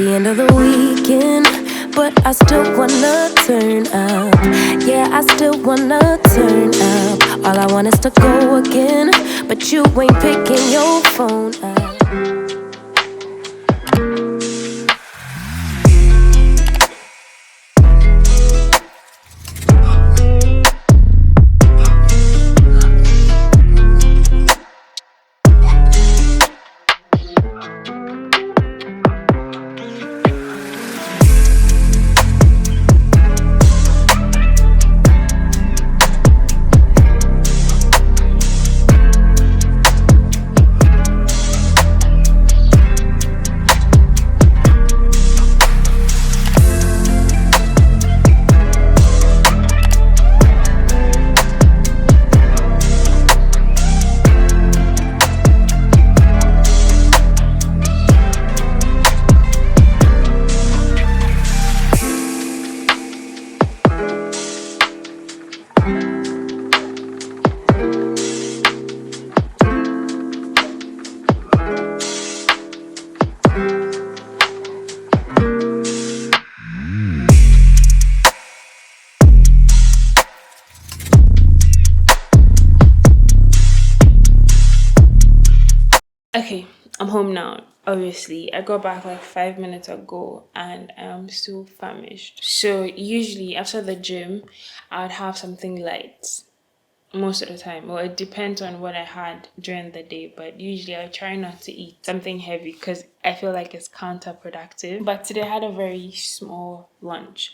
the end of the weekend, but I still wanna turn up. Yeah, I still wanna turn up. All I want is to go again, but you ain't picking your phone up. Okay, I'm home now. Obviously, I got back like 5 minutes ago and I'm still famished. So, usually after the gym, I'd have something light most of the time. Well, it depends on what I had during the day, but usually I try not to eat something heavy because I feel like it's counterproductive. But today I had a very small lunch.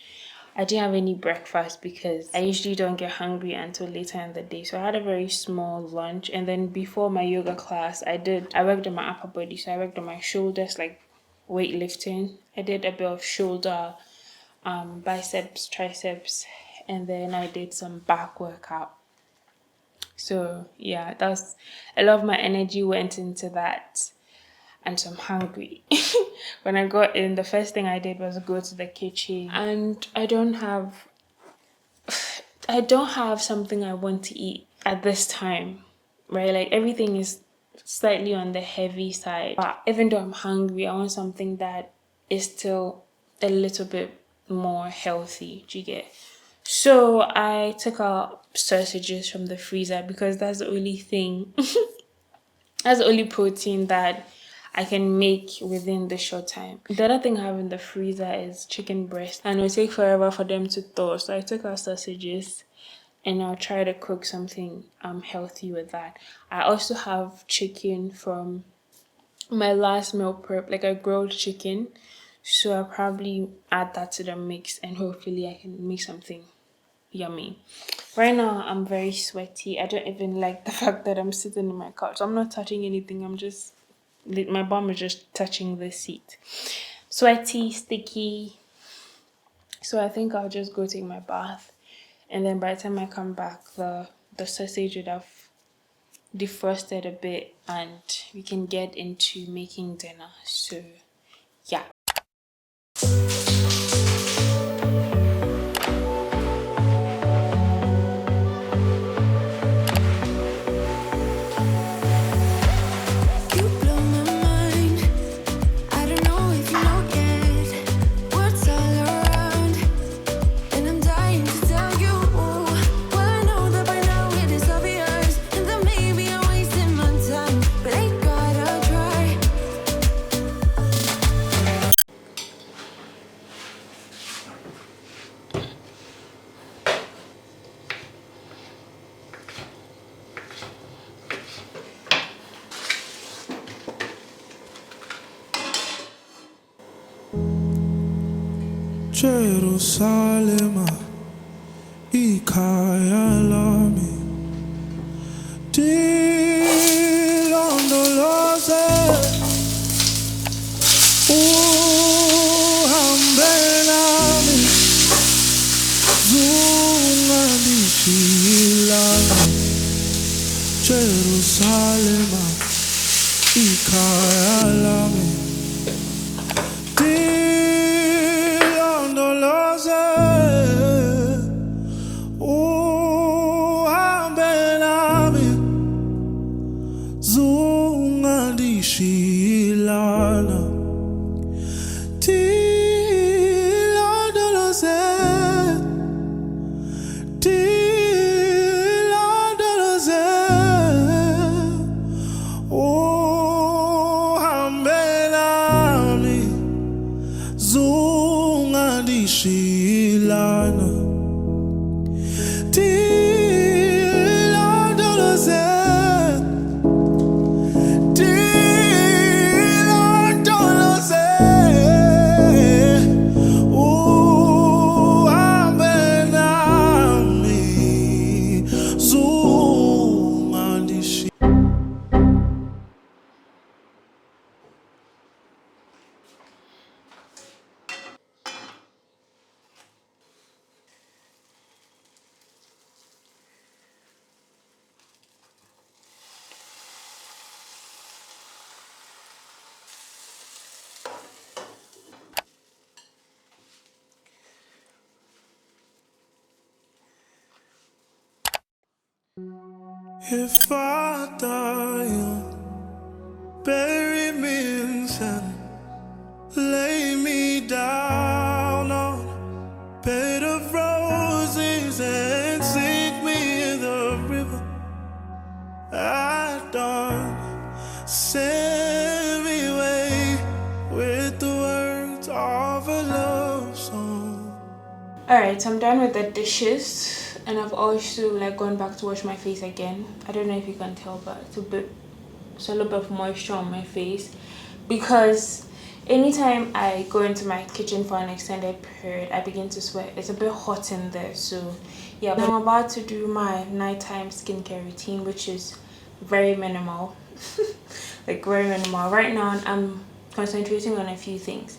I didn't have any breakfast because I usually don't get hungry until later in the day. So I had a very small lunch, and then before my yoga class, I worked on my upper body. So I worked on my shoulders, like weightlifting. I did a bit of shoulder, biceps, triceps, and then I did some back workout. So yeah, that's a lot of my energy went into that. And so I'm hungry. When I got in, the first thing I did was go to the kitchen, and I don't have something I want to eat at this time, right? Like everything is slightly on the heavy side. But even though I'm hungry, I want something that is still a little bit more healthy. Do you get? So I took out sausages from the freezer because that's the only thing, that's the only protein that I can make within the short time. The other thing I have in the freezer is chicken breast, and it will take forever for them to thaw. So I took out sausages and I'll try to cook something healthy with that. I also have chicken from my last meal prep, like a grilled chicken. So I'll probably add that to the mix and hopefully I can make something yummy. Right now I'm very sweaty. I don't even like the fact that I'm sitting in my couch. I'm not touching anything. My bum is just touching the seat. Sweaty, sticky. So I think I'll just go take my bath. And then by the time I come back, the sausage would have defrosted a bit and we can get into making dinner. So yeah. Jerusalem, ikhaya lami, dilondoloze, uhambe nami, zungangishilana. Jerusalem, ikhaya lami. Shilana, zungandishilana tilondoloze tilondoloze uhambe nami zungandishilana. If I die, bury me in sand, lay me down on a bed of roses and sink me in the river at dawn. Send me away with the words of a love song. Alright, so I'm done with the dishes. And I've also gone back to wash my face again. I don't know if you can tell, but it's a little bit of moisture on my face because anytime I go into my kitchen for an extended period, I begin to sweat. It's a bit hot in there, so yeah. But I'm about to do my nighttime skincare routine, which is very minimal. Very minimal. Right now, I'm concentrating on a few things.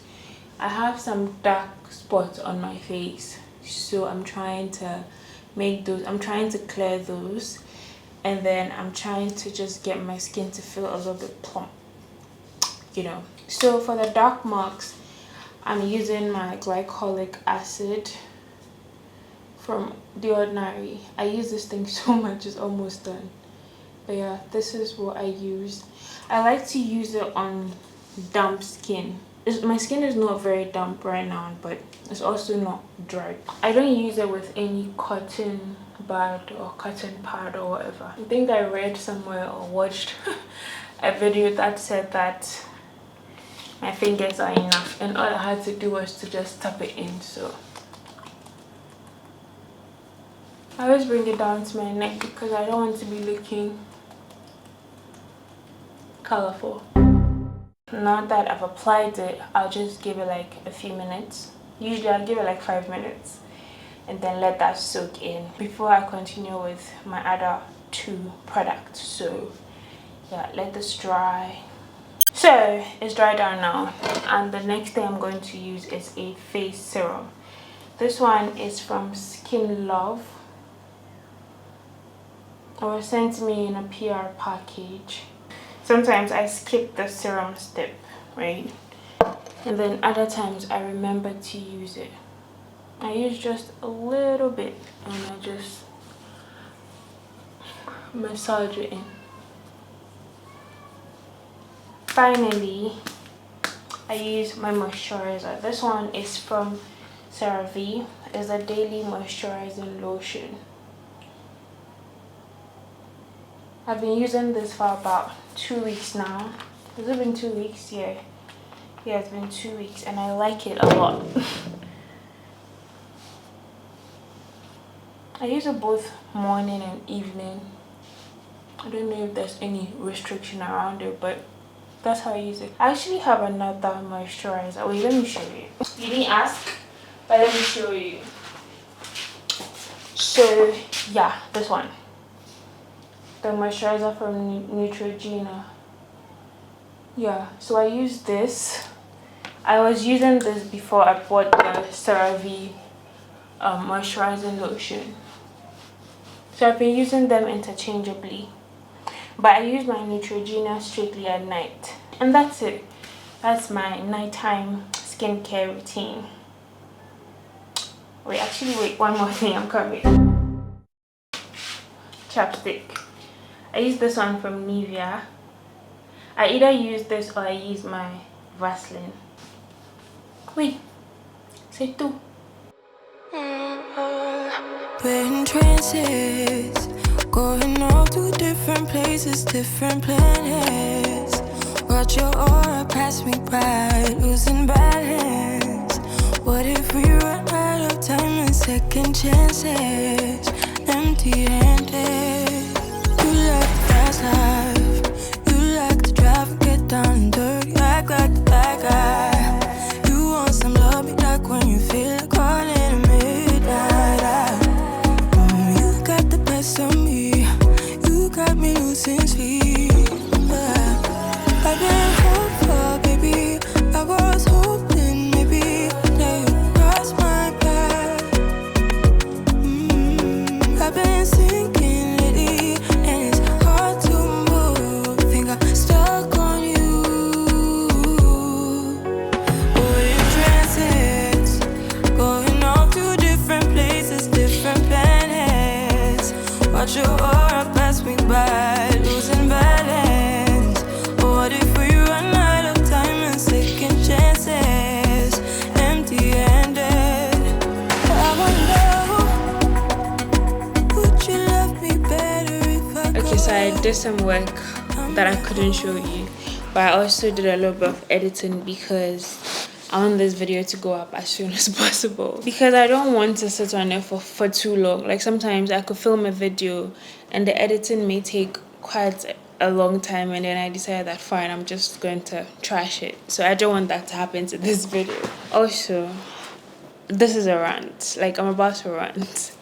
I have some dark spots on my face, so I'm trying to clear those, and then I'm trying to just get my skin to feel a little bit plump, So for the dark marks, I'm using my glycolic acid from The Ordinary. I use this thing so much, it's almost done. But yeah, this is what I use. I like to use it on damp skin. My skin is not very damp right now, but it's also not dry. I don't use it with any cotton bud or cotton pad or whatever. I think I read somewhere or watched a video that said that my fingers are enough, and all I had to do was to just tap it in. So I always bring it down to my neck because I don't want to be looking colorful. Now that I've applied it, I'll just give it a few minutes. Usually I'll give it 5 minutes and then let that soak in before I continue with my other 2 products. So yeah, let this dry. So it's dried down now, and the next thing I'm going to use is a face serum. This one is from Skin Love. It was sent to me in a PR package. Sometimes I skip the serum step, right? And then other times I remember to use it. I use just a little bit and I just massage it in. Finally, I use my moisturizer. This one is from CeraVe. It's a daily moisturizing lotion. I've been using this for about 2 weeks now. Has it been 2 weeks? Yeah, it's been 2 weeks and I like it a lot. I use it both morning and evening. I don't know if there's any restriction around it, but that's how I use it. I actually have another moisturizer. Wait, let me show you. You didn't ask, but let me show you. So yeah, this one. The moisturizer from Neutrogena. Yeah, so I use this. I was using this before I bought the CeraVe moisturizing lotion. So I've been using them interchangeably. But I use my Neutrogena strictly at night. And that's it. That's my nighttime skincare routine. Wait, one more thing, I'm coming. Chapstick. I use this one from Nivea. I either use this or I use my Vaseline. Wait, say two. We're in trances, going off to different places, different planets. Watch your aura pass me by, losing balance. second chances, empty-handed. You like the fast life, you like to drive and get down and dirty, act like the bad guy. You want some love, me like when you feel like calling at midnight. You got the best of me, you got me losing sleep. I've been hopeful, baby, I was hoping maybe that you cross my path. I've been sinking lately, and it's hard to move. Think I'm stuck on you. We're in transits, going off to different places, different planets. Watch your aura pass me by, losing balance. What if we run out of time and second chances, empty-handed? I wonder, would you love me better if I Okay, so I did some work that I couldn't show you, but I also did a little bit of editing because I want this video to go up as soon as possible, because I don't want to sit on it for too long. Like sometimes I could film a video and the editing may take quite a long time, and then I decided that fine, I'm just going to trash it. So I don't want that to happen to this video. Also, this is a rant. Like, I'm about to rant.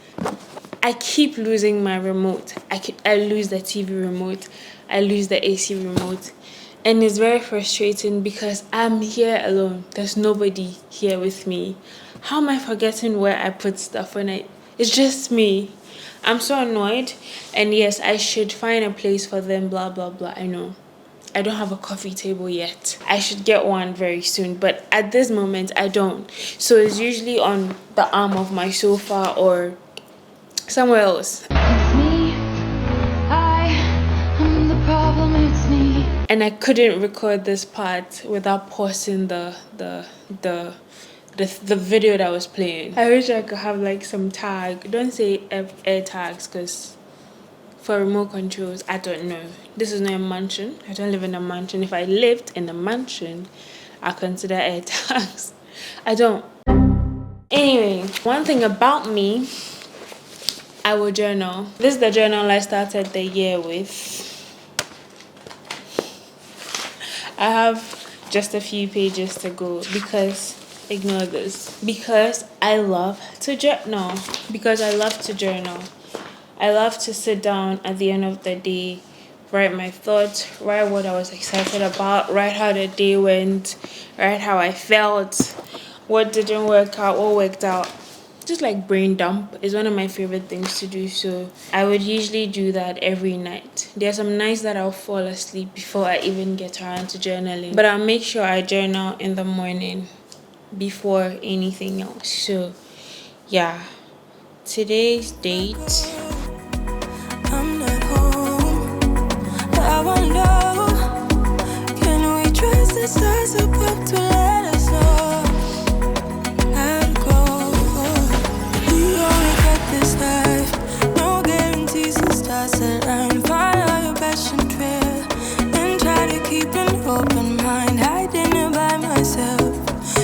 I keep losing my remote. I lose the TV remote, I lose the AC remote, and it's very frustrating because I'm here alone. There's nobody here with me. How am I forgetting where I put stuff when it's just me? I'm so annoyed. And yes, I should find a place for them, blah blah blah. I know I don't have a coffee table yet. I should get one very soon, but at this moment I don't. So it's usually on the arm of my sofa or somewhere else. It's me, I'm the problem, it's me. And I couldn't record this part without pausing the video that was playing. I wish I could have like some tag. Don't say air tags, because for remote controls, I don't know. This is not a mansion. I don't live in a mansion. If I lived in a mansion, I consider air tags. I don't. Anyway, one thing about me, I will journal. This is the journal I started the year with. I have just a few pages to go because, ignore this, because I love to journal. I love to sit down at the end of the day, write my thoughts, write what I was excited about, write how the day went, write how I felt, what didn't work out, what worked out. Just like brain dump is one of my favorite things to do. So I would usually do that every night. There are some nights that I'll fall asleep before I even get around to journaling, but I'll make sure I journal in the morning before anything else. So yeah, today's date, I'm not home. I wonder, can we trust the stars above to let us know how to go? We only get this life, no guarantees. The stars align. Follow your passion trail and try to keep an open mind. Hiding it by myself,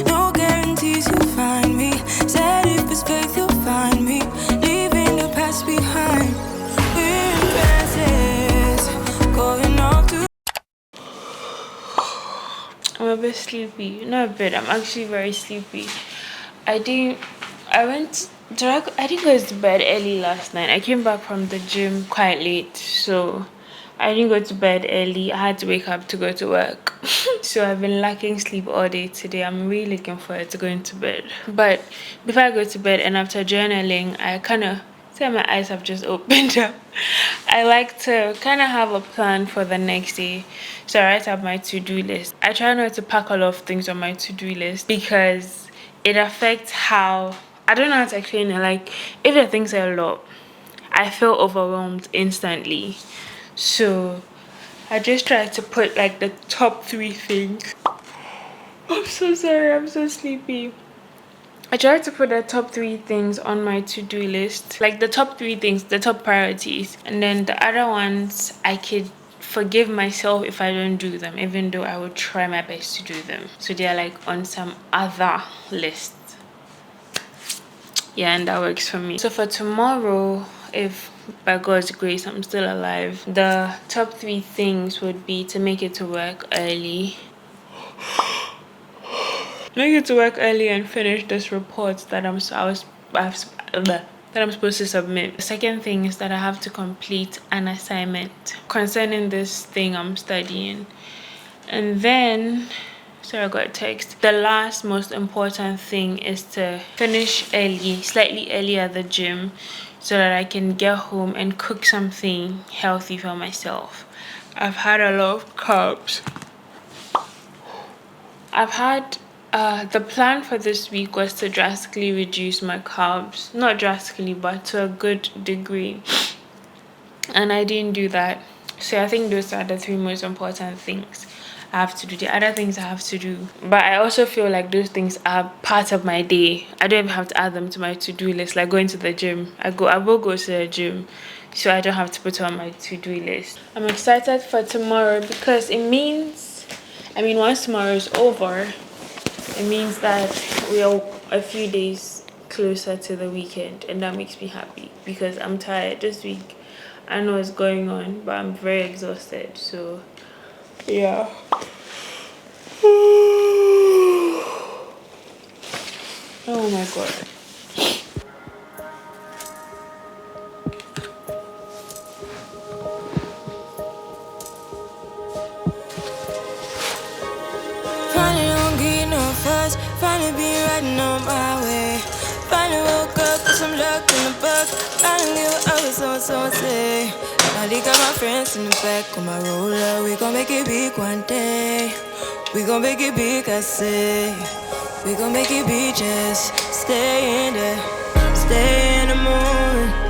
no guarantees you'll find me. Said if it's faith you'll find me, leaving the past behind. I'm a bit sleepy. Not a bit, I'm actually very sleepy. I didn't go to bed early last night. I came back from the gym quite late, so I didn't go to bed early. I had to wake up to go to work. So I've been lacking sleep all day today. I'm really looking forward to going to bed. But before I go to bed and after journaling, I kind of my eyes have just opened up. I like to kind of have a plan for the next day. So I write up my to-do list. I try not to pack a lot of things on my to-do list because it affects how, I don't know how to explain it. Like, if the things are a lot, I feel overwhelmed instantly. So I just try to put like the top 3 things. I'm so sorry, I'm so sleepy. I try to put the top 3 things on my to-do list, like the top 3 things, the top priorities, and then the other ones I could forgive myself if I don't do them, even though I would try my best to do them. So they're like on some other list. Yeah, and that works for me. So for tomorrow, if by God's grace I'm still alive, the top 3 things would be to make it to work early. Make it to work early and finish this report that I'm supposed to submit. The second thing is that I have to complete an assignment concerning this thing I'm studying. And then, sorry, I got a text. The last most important thing is to finish early, slightly early at the gym, so that I can get home and cook something healthy for myself. I've had a lot of carbs. The plan for this week was to drastically reduce my carbs. Not drastically, but to a good degree. And I didn't do that. So I think those are the 3 most important things I have to do. The other things I have to do. But I also feel like those things are part of my day. I don't even have to add them to my to-do list, like going to the gym. I will go to the gym, so I don't have to put it on my to-do list. I'm excited for tomorrow because it means, once tomorrow is over, it means that we are a few days closer to the weekend, and that makes me happy because I'm tired this week. I know what's going on, but I'm very exhausted, so yeah. Oh my god. Finally be riding on my way. Finally woke up with some luck in the book. Finally what I was someone say. Finally got my friends in the back of my roller. We gon' make it big one day. We gon' make it big, I say. We gon' make it big, just stay in there. Stay in the moon.